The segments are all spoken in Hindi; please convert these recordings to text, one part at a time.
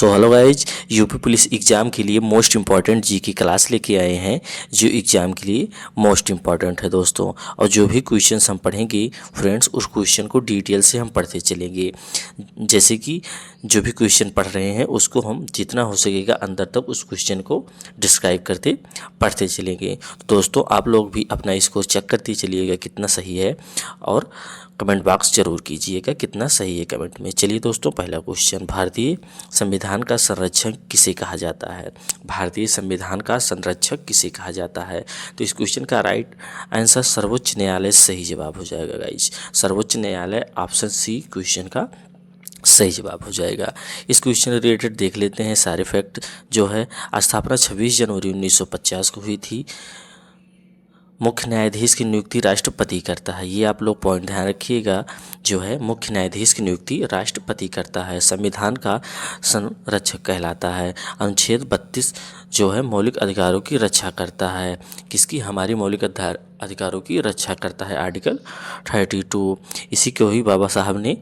So hello guys, UP police exam के लिए मोस्ट इम्पॉर्टेंट जी की क्लास लेके आए हैं जो एग्ज़ाम के लिए मोस्ट इम्पॉर्टेंट है दोस्तों। और जो भी क्वेश्चंस हम पढ़ेंगे फ्रेंड्स, उस क्वेश्चन को डिटेल से हम पढ़ते चलेंगे। जैसे कि जो भी क्वेश्चन पढ़ रहे हैं उसको हम जितना हो सकेगा अंदर तक उस क्वेश्चन को डिस्क्राइब करते पढ़ते चलेंगे। तो दोस्तों आप लोग भी अपना स्कोर चेक करते चलिएगा कितना सही है, और कमेंट बॉक्स जरूर कीजिएगा कितना सही है कमेंट में। चलिए दोस्तों, पहला क्वेश्चन, भारतीय संविधान का संरक्षक किसे कहा जाता है? भारतीय संविधान का संरक्षक किसे कहा जाता है? तो इस क्वेश्चन का राइट आंसर सर्वोच्च न्यायालय सही जवाब हो जाएगा गाइज। सर्वोच्च न्यायालय ऑप्शन सी क्वेश्चन का सही जवाब हो जाएगा। इस क्वेश्चन रिलेटेड देख लेते हैं सारे फैक्ट। जो है, स्थापना 26 जनवरी 1950 को हुई थी। मुख्य न्यायाधीश की नियुक्ति राष्ट्रपति करता है, ये आप लोग पॉइंट ध्यान रखिएगा। जो है, मुख्य न्यायाधीश की नियुक्ति राष्ट्रपति करता है। संविधान का संरक्षक कहलाता है। अनुच्छेद 32 जो है मौलिक अधिकारों की रक्षा करता है। किसकी? हमारी मौलिक अधिकारों की रक्षा करता है, आर्टिकल 32। इसी को ही बाबा साहब ने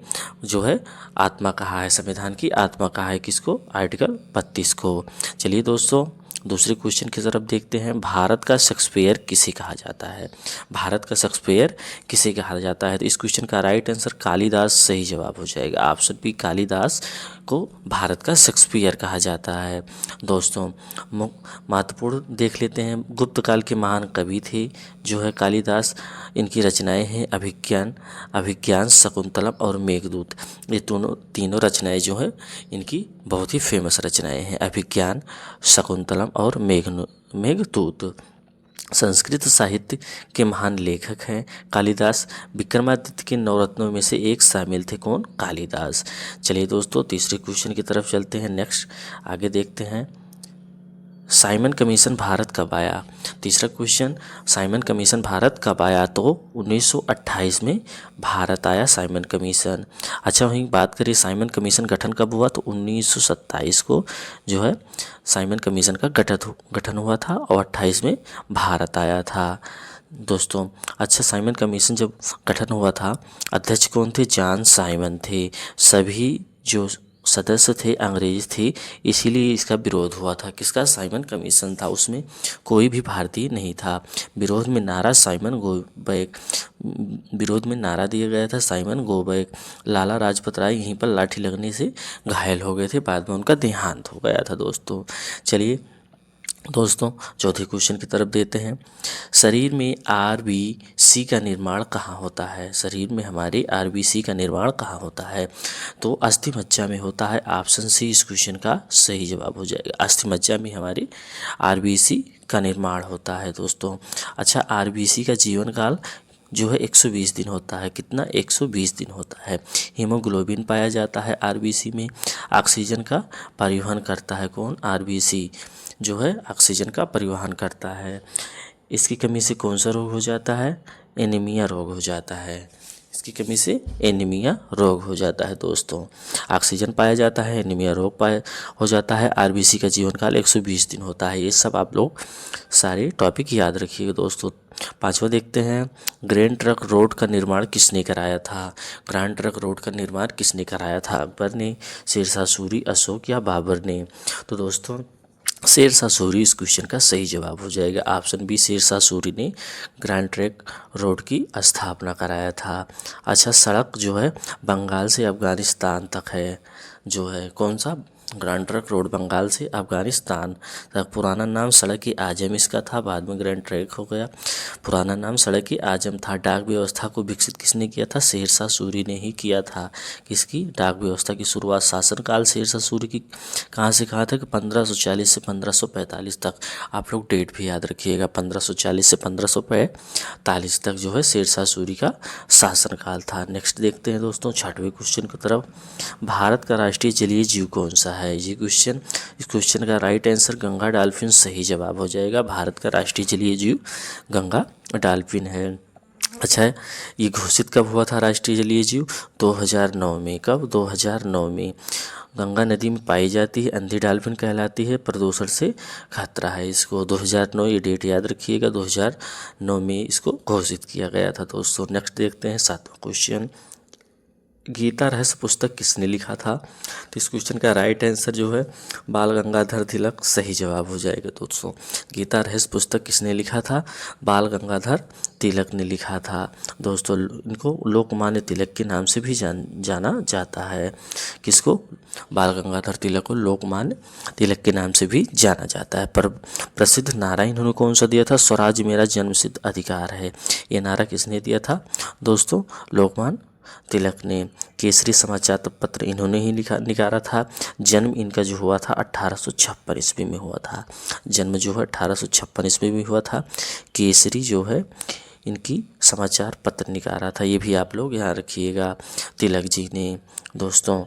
जो है आत्मा कहा है, संविधान की आत्मा कहा है। किसको? आर्टिकल 32 को। चलिए दोस्तों, दूसरे क्वेश्चन की तरफ देखते हैं। भारत का शेक्सपियर किसे कहा जाता है? भारत का शेक्सपियर किसे कहा जाता है? तो इस क्वेश्चन का राइट आंसर कालिदास सही जवाब हो जाएगा। ऑप्शन बी, कालिदास को भारत का शेक्सपियर कहा जाता है। दोस्तों महत्वपूर्ण देख लेते हैं। गुप्त काल के महान कवि थे जो है कालिदास। इनकी रचनाएं हैं अभिज्ञान, शकुंतलम और मेघदूत। ये तीनों रचनाएं जो है इनकी बहुत ही फेमस रचनाएं हैं, अभिज्ञान, शकुंतलम और मेघदूत। संस्कृत साहित्य के महान लेखक हैं कालिदास। विक्रमादित्य के नवरत्नों में से एक शामिल थे, कौन? कालिदास। चलिए दोस्तों, तीसरे क्वेश्चन की तरफ चलते हैं। नेक्स्ट आगे देखते हैं, साइमन कमीशन भारत कब आया? तीसरा क्वेश्चन, साइमन कमीशन भारत कब आया? तो 1928 में भारत आया साइमन कमीशन। अच्छा, वहीं बात करें साइमन कमीशन गठन कब हुआ, तो 1927 को जो है साइमन कमीशन का गठन हुआ था और 28 में भारत आया था दोस्तों। अच्छा, साइमन कमीशन जब गठन हुआ था, अध्यक्ष कौन थे? जॉन साइमन थे। सभी जो सदस्य थे अंग्रेज थे, इसीलिए इसका विरोध हुआ था। किसका? साइमन कमीशन था, उसमें कोई भी भारतीय नहीं था। विरोध में नारा साइमन गो बैक, विरोध में नारा दिया गया था Simon go back. Lala Lajpat Rai यहीं पर लाठी लगने से घायल हो गए थे, बाद में उनका देहांत हो गया था दोस्तों। चलिए दोस्तों, चौथे क्वेश्चन की तरफ देते हैं। शरीर में आरबीसी का निर्माण कहाँ होता है? शरीर में हमारे आरबीसी का निर्माण कहाँ होता है? तो अस्थि मज्जा में होता है। ऑप्शन सी इस क्वेश्चन का सही जवाब हो जाएगा। अस्थि मज्जा में हमारे आरबीसी का निर्माण होता है दोस्तों। अच्छा, आरबीसी का जीवन काल जो है 120 दिन होता है। कितना? 120 दिन होता है। हीमोग्लोबिन पाया जाता है आरबीसी में। ऑक्सीजन का परिवहन करता है कौन? आरबीसी जो है ऑक्सीजन का परिवहन करता है। इसकी कमी से कौन सा रोग हो जाता है? एनीमिया रोग हो जाता है। इसकी कमी से एनीमिया रोग हो जाता है दोस्तों। ऑक्सीजन पाया जाता है, एनीमिया रोग हो जाता है। आरबीसी का जीवन काल 120 दिन होता है। ये सब आप लोग सारे टॉपिक याद रखिएगा दोस्तों। पांचवा देखते हैं, ग्रैंड ट्रंक रोड का निर्माण किसने कराया था? ग्रैंड ट्रंक रोड का निर्माण किसने कराया था? अकबर ने, शेरशाह सूरी, अशोक या बाबर ने? तो दोस्तों शेरशाह सूरी इस क्वेश्चन का सही जवाब हो जाएगा। ऑप्शन बी, शेरशाह सूरी ने ग्रैंड ट्रंक रोड की स्थापना कराया था। अच्छा, सड़क जो है बंगाल से अफगानिस्तान तक है, जो है कौन सा? ग्रैंड ट्रंक रोड बंगाल से अफगानिस्तान तक। पुराना नाम सड़क ए आजम इसका था, बाद में ग्रैंड ट्रंक हो गया। पुराना नाम सड़क ए आजम था। डाक व्यवस्था को विकसित किसने किया था? शेरशाह सूरी ने ही किया था। किसकी? डाक व्यवस्था की शुरुआत। शासनकाल शेरशाह सूरी की कहाँ से कहाँ तक? 1540 से 1545 तक। आप लोग डेट भी याद रखिएगा, 1540 से 1545 तक जो है शेरशाह सूरी का शासनकाल था। नेक्स्ट देखते हैं दोस्तों, छठवें क्वेश्चन की तरफ। भारत का राष्ट्रीय जलीय जीव कौन सा है? ये क्वेश्चन, इस क्वेश्चन का राइट आंसर गंगा डॉल्फिन सही जवाब हो जाएगा। भारत का राष्ट्रीय जलीय जीव गंगा डॉल्फिन है। अच्छा है, ये घोषित कब हुआ था राष्ट्रीय जलीय जीव? 2009 में। कब? 2009 में। गंगा नदी में पाई जाती है, अंधी डॉल्फिन कहलाती है, प्रदूषण से खतरा है इसको। 2009 ये डेट याद रखिएगा, 2009 में इसको घोषित किया गया था दोस्तों। नेक्स्ट देखते हैं सातवां क्वेश्चन। गीता रहस्य पुस्तक किसने लिखा था? तो इस क्वेश्चन का राइट आंसर जो है बाल गंगाधर तिलक सही जवाब हो जाएगा दोस्तों। गीता रहस्य पुस्तक किसने लिखा था? बाल गंगाधर तिलक ने लिखा था दोस्तों। इनको लोकमान्य तिलक के नाम से भी जाना जाता है। किसको? बाल गंगाधर तिलक को लोकमान्य तिलक के नाम से भी जाना जाता है। पर प्रसिद्ध नारा इन्होंने कौन सा दिया था? स्वराज मेरा जन्मसिद्ध अधिकार है। ये नारा किसने दिया था दोस्तों? लोकमान्य तिलक ने। केसरी समाचार पत्र इन्होंने ही निकाला था। जन्म इनका जो हुआ था 1856 ईस्वी में हुआ था। जन्म जो है 1856 ईस्वी में हुआ था। केसरी जो है इनकी समाचार पत्र निकाला था। ये भी आप लोग याद रखिएगा, तिलक जी ने दोस्तों।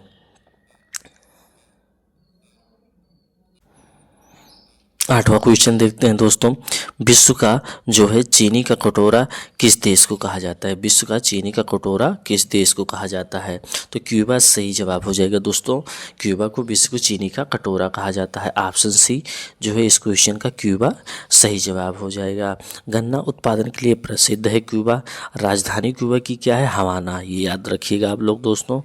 8वां क्वेश्चन देखते हैं दोस्तों। विश्व का जो है चीनी का कटोरा किस देश को कहा जाता है? विश्व का चीनी का कटोरा किस देश को कहा जाता है? तो क्यूबा सही जवाब हो जाएगा दोस्तों। क्यूबा को विश्व को चीनी का कटोरा कहा जाता है। ऑप्शन सी जो है इस क्वेश्चन का क्यूबा सही जवाब हो जाएगा। गन्ना उत्पादन के लिए प्रसिद्ध है क्यूबा। राजधानी क्यूबा की क्या है? हवाना। ये याद रखिएगा आप लोग दोस्तों।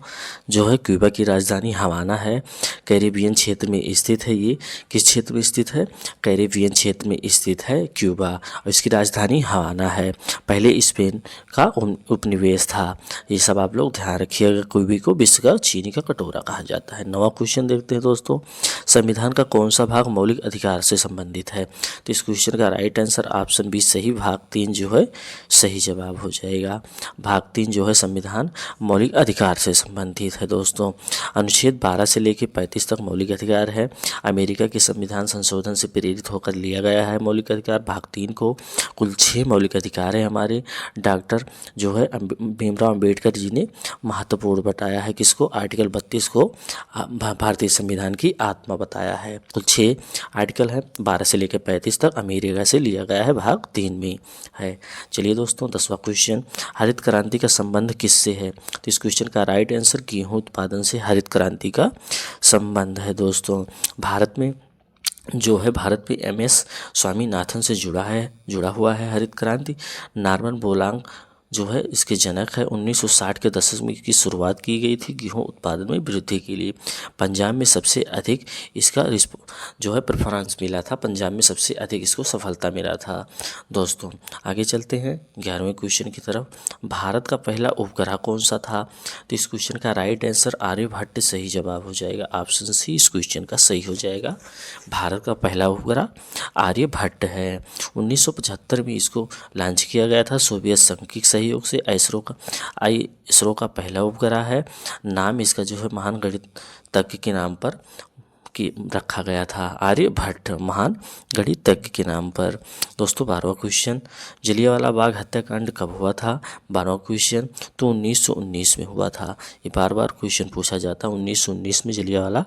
जो है क्यूबा की राजधानी हवाना है। कैरेबियन क्षेत्र में स्थित है। ये किस क्षेत्र में स्थित है? कैरेबियन क्षेत्र में स्थित है क्यूबा और इसकी राजधानी हवाना है। पहले स्पेन का उपनिवेश था। ये सब आप लोग ध्यान रखिएगा। क्यूबा को विश्व का चीनी का कटोरा कहा जाता है। 9वां क्वेश्चन देखते हैं दोस्तों। संविधान का कौन सा भाग मौलिक अधिकार से संबंधित है? तो इस क्वेश्चन का राइट आंसर ऑप्शन बी सही, भाग 3 जो है सही जवाब हो जाएगा। भाग 3 जो है संविधान मौलिक अधिकार से संबंधित है दोस्तों। अनुच्छेद 12 से लेकर 35 तक मौलिक अधिकार है। अमेरिका के संविधान संशोधन से प्रेरित होकर लिया गया है मौलिक अधिकार। भाग 3 को कुल 6 मौलिक अधिकार है हमारे। डॉक्टर जो है भीमराव अंबेडकर जी ने महत्वपूर्ण बताया है। किसको? आर्टिकल 32 को भारतीय संविधान की आत्मा बताया है। कुल 6 आर्टिकल है, 12 से लेकर 35 तक अमेरिका से लिया गया है, भाग 3 में है। चलिए दोस्तों 10वां क्वेश्चन। हरित क्रांति का संबंध किससे है? तो इस क्वेश्चन का राइट आंसर गेहूं उत्पादन से हरित क्रांति का संबंध है दोस्तों। भारत में MS स्वामीनाथन से जुड़ा हुआ है हरित क्रांति। नॉर्मन बोरलॉग जो है इसके जनक है। 1960 के दशक में की शुरुआत की गई थी गेहूं उत्पादन में वृद्धि के लिए। पंजाब में सबसे अधिक इसका जो है प्रेफरेंस मिला था। पंजाब में सबसे अधिक इसको सफलता मिला था दोस्तों। आगे चलते हैं 11वें क्वेश्चन की तरफ। भारत का पहला उपग्रह कौन सा था? तो इस क्वेश्चन का राइट आंसर आर्यभट्ट सही जवाब हो जाएगा। ऑप्शन सी इस क्वेश्चन का सही हो जाएगा। भारत का पहला उपग्रह आर्यभट्ट है। 1975 में इसको लॉन्च किया गया था सोवियत संघ की सहयोग से। इसरो का पहला उपग्रह है। नाम इसका जो है महान गणितज्ञ के नाम पर रखा गया था। आर्यभट्ट महान गणितज्ञ के नाम पर। दोस्तों 12वां क्वेश्चन। जलियांवाला बाग हत्याकांड कब हुआ था? 12वां क्वेश्चन तो 1919 में हुआ था। ये बार बार क्वेश्चन पूछा जाता है। 1919 में जलियांवाला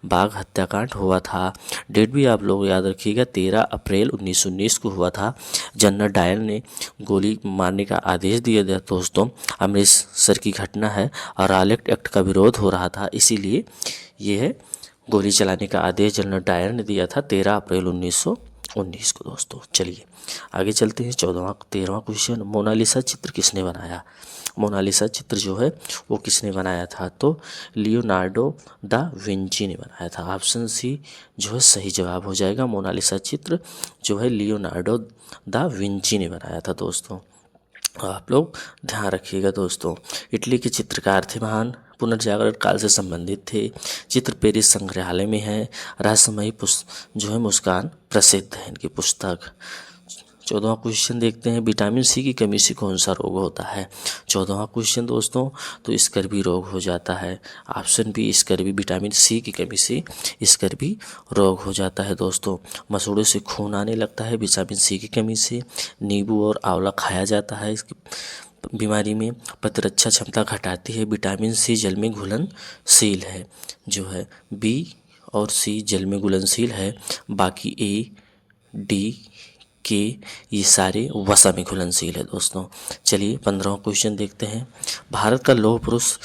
बाग हत्याकांड हुआ था। डेट भी आप लोग याद रखिएगा, 13 अप्रैल 1919 को हुआ था। जनरल डायर ने गोली मारने का आदेश दिया था दोस्तों। अमृतसर की घटना है और रॉलेट एक्ट का विरोध हो रहा था, इसीलिए यह गोली चलाने का आदेश जनरल डायर ने दिया था 13 अप्रैल 1919 को दोस्तों। चलिए आगे चलते हैं 13वां क्वेश्चन। मोनालिसा चित्र किसने बनाया? मोनालिसा चित्र जो है वो किसने बनाया था? तो लियोनार्डो दा विंची ने बनाया था। ऑप्शन सी जो है सही जवाब हो जाएगा। मोनालिसा चित्र जो है लियोनार्डो दा विंची ने बनाया था दोस्तों। आप लोग ध्यान रखिएगा दोस्तों। इटली के चित्रकार थे महान, पुनर्जागरण काल से संबंधित थे। चित्र पेरिस संग्रहालय में है। रहस्यमयी जो है मुस्कान प्रसिद्ध है इनकी पुस्तक। 14वां क्वेश्चन देखते हैं। विटामिन सी की कमी से कौन सा रोग होता है? 14वां क्वेश्चन दोस्तों तो स्कर्वी रोग हो जाता है। Option B scurvy, vitamin C की कमी से स्कर्वी रोग हो जाता है दोस्तों। मसूड़ों से खून आने लगता है विटामिन सी की कमी से। नींबू और आंवला खाया जाता है इसकी बीमारी में। प्रतिरक्षा क्षमता घटाती है। विटामिन सी जल में घुलनशील है। जो है बी और सी जल में घुलनशील है। बाकी ए, डी, के ये सारे वसा में घुलनशील है दोस्तों। चलिए 15वां क्वेश्चन देखते हैं। भारत का लौह पुरुष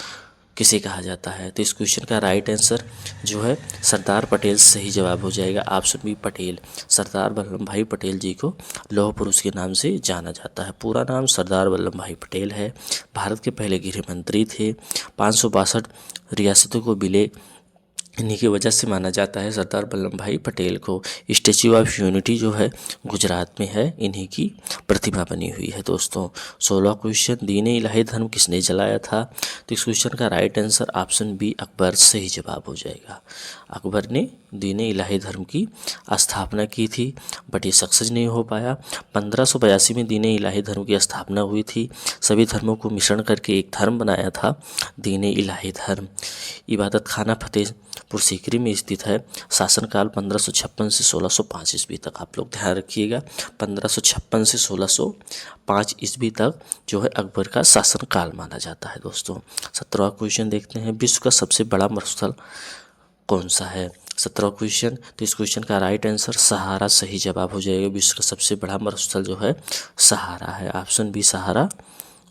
किसे कहा जाता है? तो इस क्वेश्चन का राइट आंसर जो है सरदार पटेल सही जवाब हो जाएगा। Option B Patel. Sardar Vallabhbhai Patel जी को लौह पुरुष के नाम से जाना जाता है। पूरा नाम सरदार वल्लभ भाई पटेल है। भारत के पहले गृह मंत्री थे। 562 रियासतों को मिले, इन्हीं की वजह से माना जाता है सरदार वल्लभ भाई पटेल को। स्टैच्यू ऑफ यूनिटी जो है गुजरात में है, इन्हीं की प्रतिमा बनी हुई है दोस्तों। 16वां क्वेश्चन, दीन इलाही धर्म किसने जलाया था? तो इस क्वेश्चन का right answer option B Akbar सही जवाब हो जाएगा। अकबर ने दीन इलाही धर्म की स्थापना की थी, बट ये सक्सेस नहीं हो पाया। 1582 में दीन इलाही धर्म की स्थापना हुई थी। सभी धर्मों को मिश्रण करके एक धर्म बनाया था दीन इलाही धर्म। इबादत खाना फतेहपुर सीकरी में स्थित है। शासनकाल 1556 से 1605 ईस्वी तक। आप लोग ध्यान रखिएगा, 1556 से 1605 ईस्वी तक जो है अकबर का शासनकाल माना जाता है दोस्तों। 17वां क्वेश्चन देखते हैं, विश्व का सबसे बड़ा मरुस्थल कौन सा है? 17वां क्वेश्चन, तो इस क्वेश्चन का राइट आंसर सहारा सही जवाब हो जाएगा। विश्व का सबसे बड़ा मरुस्थल जो है सहारा है। ऑप्शन बी सहारा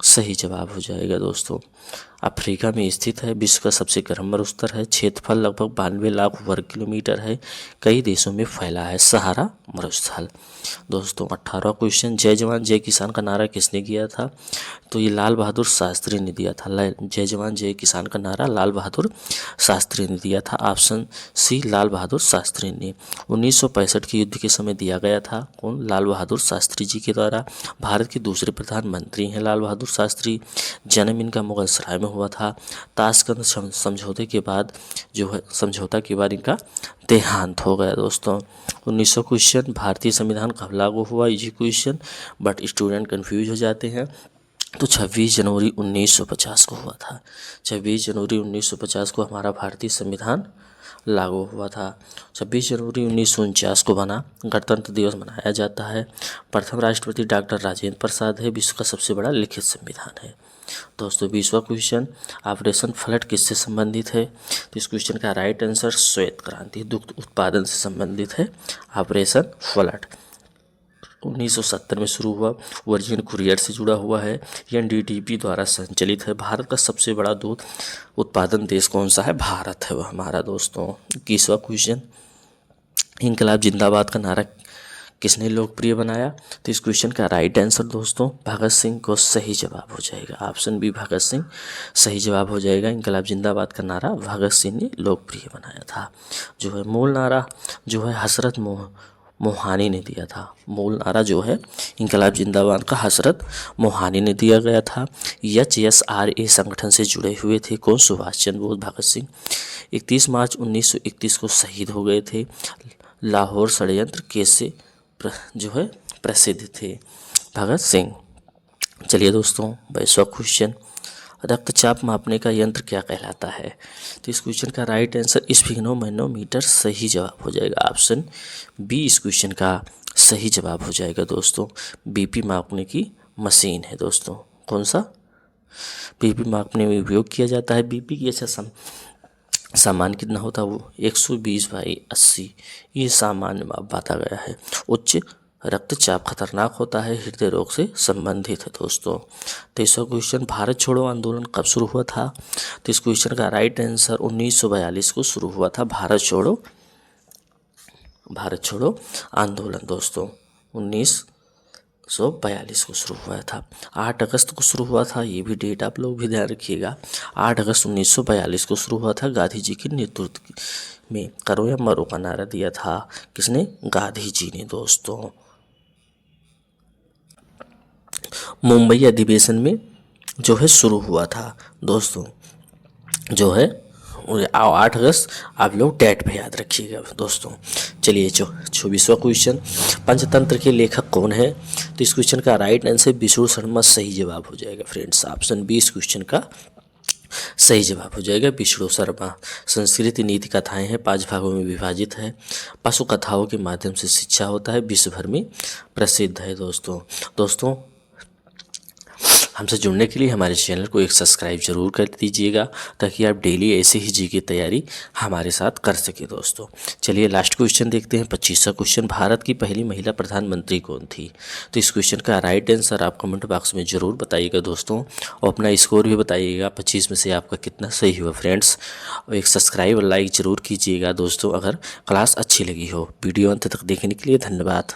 सही जवाब हो जाएगा दोस्तों। अफ्रीका में स्थित है। विश्व का सबसे गर्म मरुस्थल है। क्षेत्रफल लगभग 92 लाख वर्ग किलोमीटर है। कई देशों में फैला है सहारा मरुस्थल दोस्तों। 18वां क्वेश्चन, जय जवान जय किसान का नारा किसने दिया था? तो ये लाल बहादुर शास्त्री ने दिया था। जय जवान जय किसान का नारा लाल बहादुर शास्त्री ने दिया था। ऑप्शन सी लाल बहादुर शास्त्री ने 1965 के युद्ध के समय दिया गया था। कौन? लाल बहादुर शास्त्री जी के द्वारा। भारत के दूसरे प्रधानमंत्री हैं लाल बहादुर शास्त्री। जन्म इनका मुगल सराय में हुआ था। ताशकंद समझौते के बाद जो है समझौता के बाद इनका देहांत हो गया दोस्तों। 1900 क्वेश्चन, भारतीय संविधान कब लागू हुआ? Easy question, but student confuse हो जाते हैं। तो 26 जनवरी 1950 को हुआ था। 26 जनवरी 1950 को हमारा भारतीय संविधान लागू हुआ था। 26 जनवरी 1949 को बना। गणतंत्र दिवस मनाया जाता है। प्रथम राष्ट्रपति डॉक्टर राजेंद्र प्रसाद है। विश्व का सबसे बड़ा लिखित संविधान है दोस्तों। 20वां क्वेश्चन, ऑपरेशन फ्लड किससे संबंधित है? तो इस क्वेश्चन का राइट आंसर श्वेत क्रांति दुग्ध उत्पादन से संबंधित है ऑपरेशन फ्लड। 1970 में शुरू हुआ। वर्जिन कुरियर से जुड़ा हुआ है। एनडीटीपी द्वारा संचालित है। भारत का सबसे बड़ा दूध उत्पादन देश कौन सा है? भारत है वह हमारा दोस्तों। 21वां क्वेश्चन, इनकलाब जिंदाबाद का नारा किसने लोकप्रिय बनाया? तो इस क्वेश्चन का राइट आंसर दोस्तों भगत सिंह को सही जवाब हो जाएगा। ऑप्शन बी भगत सिंह सही जवाब हो जाएगा। इनकलाब जिंदाबाद का नारा भगत सिंह ने लोकप्रिय बनाया था। जो है मूल नारा जो है हसरत मोहानी ने दिया था। मूल नारा जो है इनकलाब जिंदाबाद का हसरत मोहानी ने दिया गया था। HSRA संगठन से जुड़े हुए थे कौन? सुभाष चंद्र बोस, भगत सिंह। 31 मार्च 1931 को शहीद हो गए थे। लाहौर षड्यंत्र केस से जो है प्रसिद्ध थे भगत सिंह। चलिए दोस्तों 22वां क्वेश्चन, रक्तचाप मापने का यंत्र क्या कहलाता है? तो इस क्वेश्चन का राइट आंसर स्फिग्नोमैनोमीटर सही जवाब हो जाएगा। ऑप्शन बी इस क्वेश्चन का सही जवाब हो जाएगा दोस्तों। बीपी मापने की मशीन है दोस्तों। कौन सा? बीपी मापने में उपयोग किया जाता है। बीपी की अच्छा सामान्य कितना होता है? वो 120/80 ये सामान्य माप बांटा गया है। उच्च रक्तचाप खतरनाक होता है, हृदय रोग से संबंधित है दोस्तों। 23वां क्वेश्चन, भारत छोड़ो आंदोलन कब शुरू हुआ था? तो इस क्वेश्चन का राइट आंसर 1942 को शुरू हुआ था। भारत छोड़ो आंदोलन दोस्तों 1942 को शुरू हुआ था। 8 अगस्त को शुरू हुआ था। ये भी डेट आप लोग भी ध्यान रखिएगा। 8 अगस्त 1942 को शुरू हुआ था। गांधी जी के नेतृत्व में करो या मरो का नारा दिया था। किसने? गांधी जी ने दोस्तों। मुंबई अधिवेशन में जो है शुरू हुआ था दोस्तों, जो है 8 अगस्त। आप लोग डेट पे याद रखिएगा दोस्तों। चलिए 24वां क्वेश्चन, पंचतंत्र के लेखक कौन है? तो इस क्वेश्चन का राइट आंसर विष्णु शर्मा सही जवाब हो जाएगा फ्रेंड्स। ऑप्शन बी इस क्वेश्चन का सही जवाब हो जाएगा विष्णु शर्मा। संस्कृत नीति कथाएं हैं, 5 भागों में विभाजित है। पशु कथाओं के माध्यम से शिक्षा होता है, विश्व भर में प्रसिद्ध है दोस्तों। हमसे जुड़ने के लिए हमारे चैनल को एक सब्सक्राइब जरूर कर दीजिएगा, ताकि आप डेली ऐसे ही जी की तैयारी हमारे साथ कर सके दोस्तों। चलिए लास्ट क्वेश्चन देखते हैं। 25वां क्वेश्चन, भारत की पहली महिला प्रधानमंत्री कौन थी? तो इस क्वेश्चन का राइट आंसर आप कमेंट बॉक्स में ज़रूर बताइएगा दोस्तों, और अपना स्कोर भी बताइएगा 25 में से आपका कितना सही हुआ फ्रेंड्स। और एक सब्सक्राइब और लाइक ज़रूर कीजिएगा दोस्तों अगर क्लास अच्छी लगी हो। वीडियो अंत तक देखने के लिए धन्यवाद।